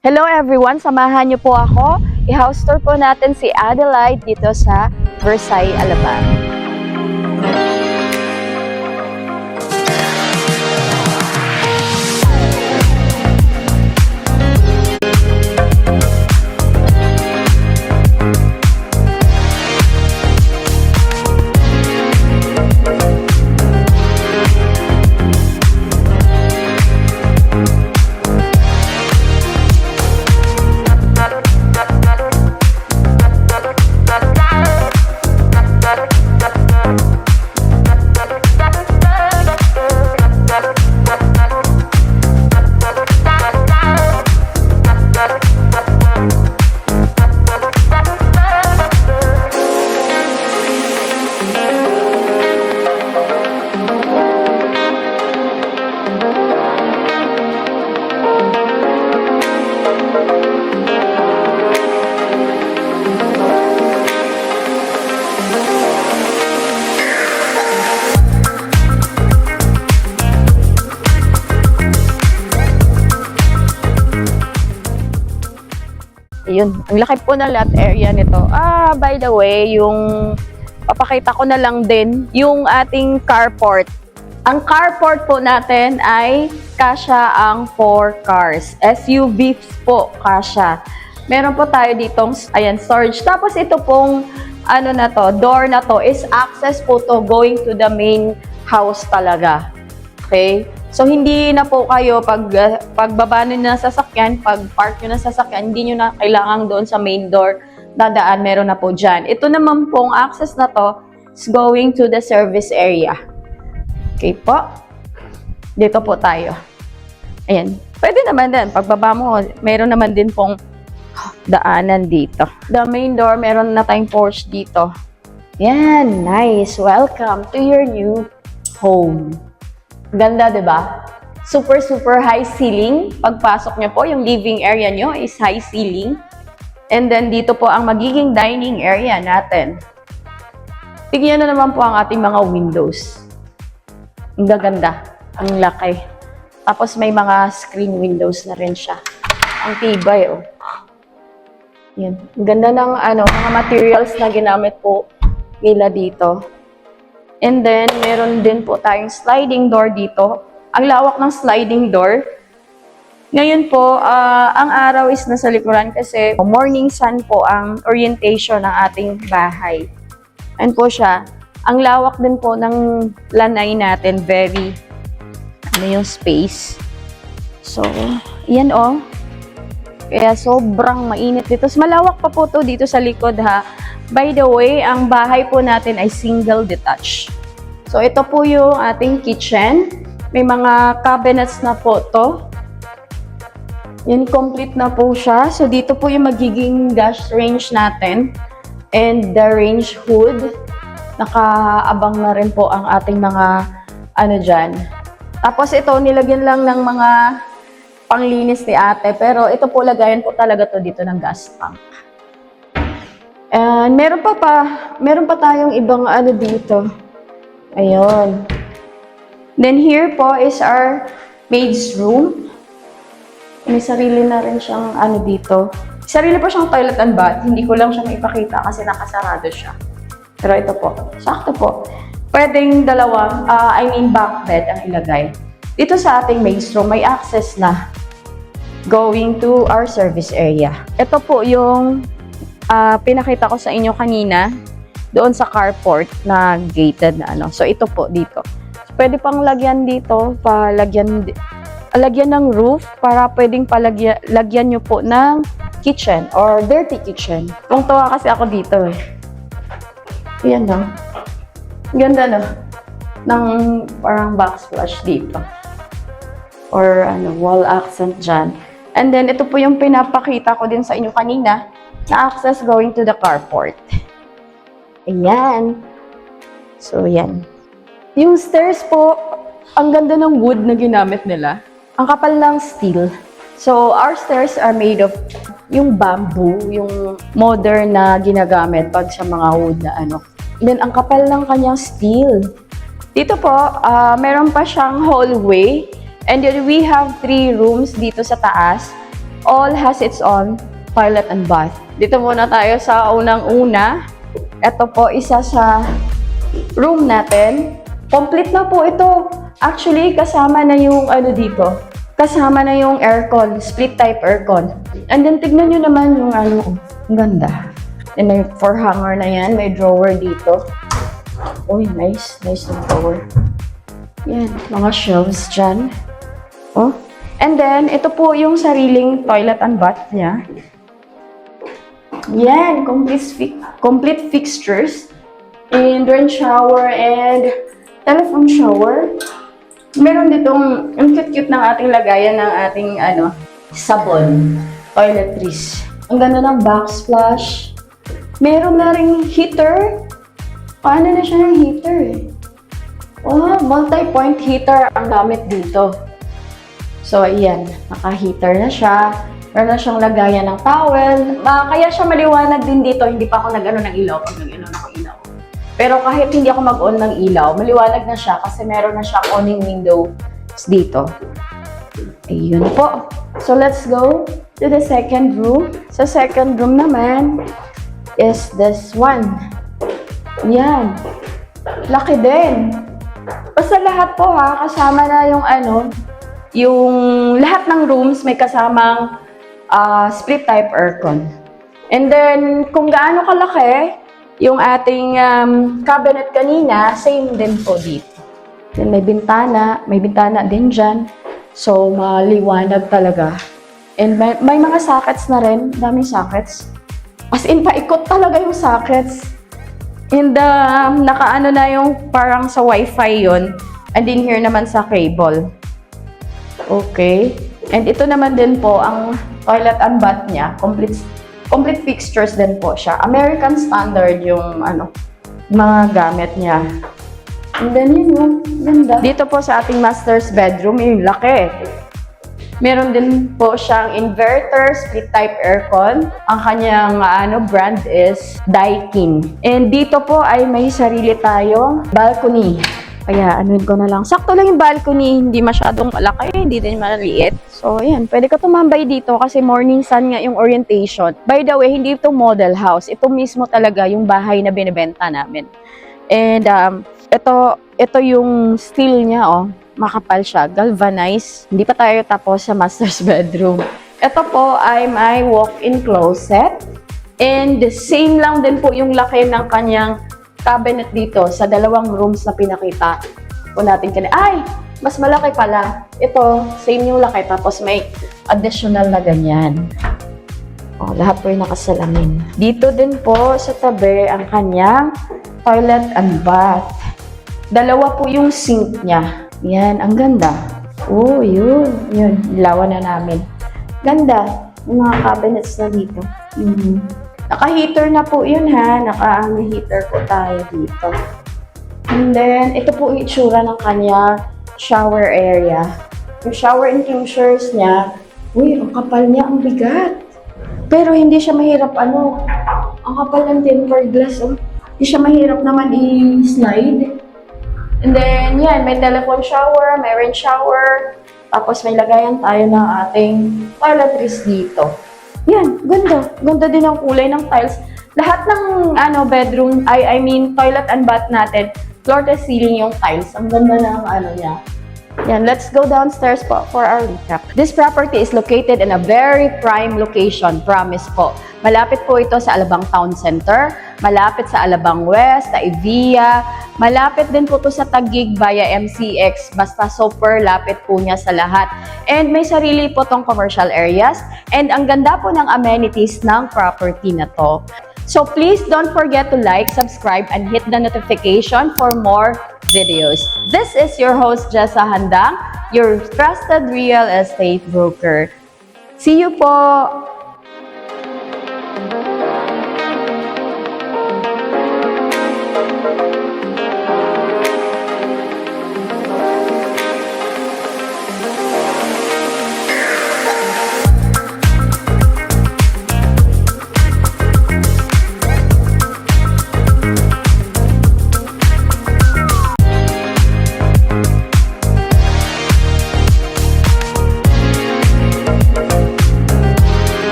Hello everyone! Samahan niyo po ako. I-house tour po natin si Adelaide dito sa Versailles, Alabang. Yun, ang laki po ng lot area nito. By the way, yung papakita ko na lang din yung ating carport. Ang carport po natin ay kasya ang 4 cars. SUVs po kasya. Meron po tayo ditong storage. Tapos ito pong door na to is access po to going to the main house talaga. Okay? So, hindi na po kayo pagbaba nyo ng sasakyan, pag-park nyo ng sasakyan, hindi nyo na kailangan doon sa main door dadaan, meron na po dyan. Ito naman pong access na to is going to the service area. Okay po. Dito po tayo. Ayan. Pwede naman din. Pagbaba mo, meron naman din pong daanan dito. The main door, meron na tayong porch dito. Yan. Nice. Welcome to your new home. Ganda, di ba? Super high ceiling. Pagpasok nyo po, yung living area nyo is high ceiling. And then, dito po ang magiging dining area natin. Tignan na naman po ang ating mga windows. Ang gaganda. Ang laki. Tapos, may mga screen windows na rin siya. Ang tibay, oh. Yan. Ang ganda ng mga materials na ginamit po nila dito. And then, meron din po tayong sliding door dito. Ang lawak ng sliding door. Ngayon po, ang araw is nasa likuran kasi morning sun po ang orientation ng ating bahay. Ayan po siya. Ang lawak din po ng lanay natin. Very, yung space. So, yan oh. Kaya sobrang mainit dito. Malawak pa po to dito sa likod ha. By the way, ang bahay po natin ay single detached. So, ito po yung ating kitchen. May mga cabinets na po to. Yan, complete na po siya. So, dito po yung magiging gas range natin. And the range hood. Nakaabang na rin po ang ating mga dyan. Tapos, ito, nilagyan lang ng mga panglinis ni ate. Pero, ito po, lagayan po talaga to dito ng gas tank. And meron pa tayong ibang dito. Ayun. Then here po is our maid's room. May sarili na rin siyang dito. Sarili po siyang toilet and bath. Hindi ko lang siya maipakita kasi nakasarado siya. Pero ito po. Sakto po. Pwedeng dalawang, back bed ang ilagay. Dito sa ating maid's room, may access na going to our service area. Ito po yung pinakita ko sa inyo kanina doon sa carport na gated na So, ito po dito. So, pwede pang lagyan dito, lagyan ng roof para pwedeng lagyan nyo po ng kitchen or dirty kitchen. Tuwang-tuwa kasi ako dito eh. Yan no. Ganda no. Ng parang backsplash dito. Or wall accent dyan. And then, ito po yung pinapakita ko din sa inyo kanina na access going to the carport. Ayan. So, yan. Yung stairs po, ang ganda ng wood na ginamit nila. Ang kapal ng steel. So, our stairs are made of yung bamboo, yung modern na ginagamit pag sa mga wood na Then, ang kapal ng kanyang steel. Dito po, meron pa siyang hallway. And then we have 3 rooms dito sa taas. all has its own toilet and bath. Dito muna tayo sa unang-una. Ito po, isa sa room natin. Complete na po ito. Actually, kasama na yung dito. Kasama na yung aircon, split type aircon. And then, tignan nyo naman yung ang ganda. And may for hanger na yan, may drawer dito. Uy, nice. Nice yung drawer. Yan, mga shelves dyan. Oh. And then, ito po yung sariling toilet and bath niya. Yan, complete fixtures. And rain shower and telephone shower. Meron ditong, ang cute-cute ng ating lagayan ng ating, sabon. Toiletries. Ang ganda ng backsplash. Meron na ring heater. Paano na siya ng heater eh? Oh, multi-point heater ang gamit dito. So, ayan. Naka-heater na siya. Meron na siyang lagayan ng towel. Kaya siya maliwanag din dito. Hindi pa ako nag-ano ng ilaw. Pag nag-ano ako ilaw. Pero kahit hindi ako mag-on ng ilaw, maliwanag na siya kasi meron na siyang awning window dito. Ayun po. So, let's go to the second room. Sa second room naman is this one. Yan. Laki din. Basta lahat po kasama na yung yung lahat ng rooms may kasamang split type aircon. And then, kung gaano kalaki yung ating cabinet kanina, same din po dito. Then may bintana din dyan. So, maliwanag talaga. And may mga sockets na rin, daming sockets. As in, paikot talaga yung sockets. And nakaano na yung parang sa wifi yun. And in here naman sa cable. Okay. And ito naman din po ang toilet and bath niya. Complete fixtures din po siya. American standard yung mga gamit niya. And then yun yung ganda. Dito po sa ating master's bedroom, yung laki. Meron din po siyang inverter, split type aircon. Ang kanyang brand is Daikin. And dito po ay may sarili tayong balcony. Kaya anuin ko na lang. Sakto lang yung balcony, hindi masyadong malaki, hindi din maliit. So ayan, pwede ka tumambay dito kasi morning sun nga yung orientation. By the way, hindi ito model house. Ito mismo talaga yung bahay na binibenta namin. And ito yung steel niya, makapal siya, galvanized. Hindi pa tayo tapos sa master's bedroom. Ito po ay may walk-in closet. And same lang din po yung laki ng kanyang cabinet dito sa dalawang rooms na pinakita po natin kanina. Ay! Mas malaki pala. Ito, same yung laki. Tapos may additional na ganyan. Lahat po yung nakasalamin. Dito din po sa tabi ang kanyang toilet and bath. Dalawa po yung sink niya. Yan, ang ganda. Oh, yun. Yun, ilawan na namin. Ganda. Yung mga cabinets na dito. Naka-heater na po yun Naka-heater po tayo dito. And then, ito po yung itsura ng kanya shower area. Yung shower enclosures niya, uy, ang kapal niya, ang bigat. Pero hindi siya mahirap ang kapal ng tempered glass. Hindi siya mahirap naman i-slide. And then, yan, may telephone shower, may rain shower, tapos may lagayan tayo ng ating toiletries dito. Yan, ganda. Ganda din ang kulay ng tiles. Lahat ng bedroom, I mean toilet and bath natin, floor to ceiling yung tiles. Ang ganda ng niya. Yan, let's go downstairs po for our recap. This property is located in a very prime location, promise po. Malapit po ito sa Alabang Town Center, malapit sa Alabang West, sa Evia, malapit din po ito sa Taguig via MCX, basta super lapit po niya sa lahat. And may sarili po tong commercial areas, and ang ganda po ng amenities ng property na to. So please don't forget to like, subscribe, and hit the notification for more videos. This is your host, Jessa Handang, your trusted real estate broker. See you po!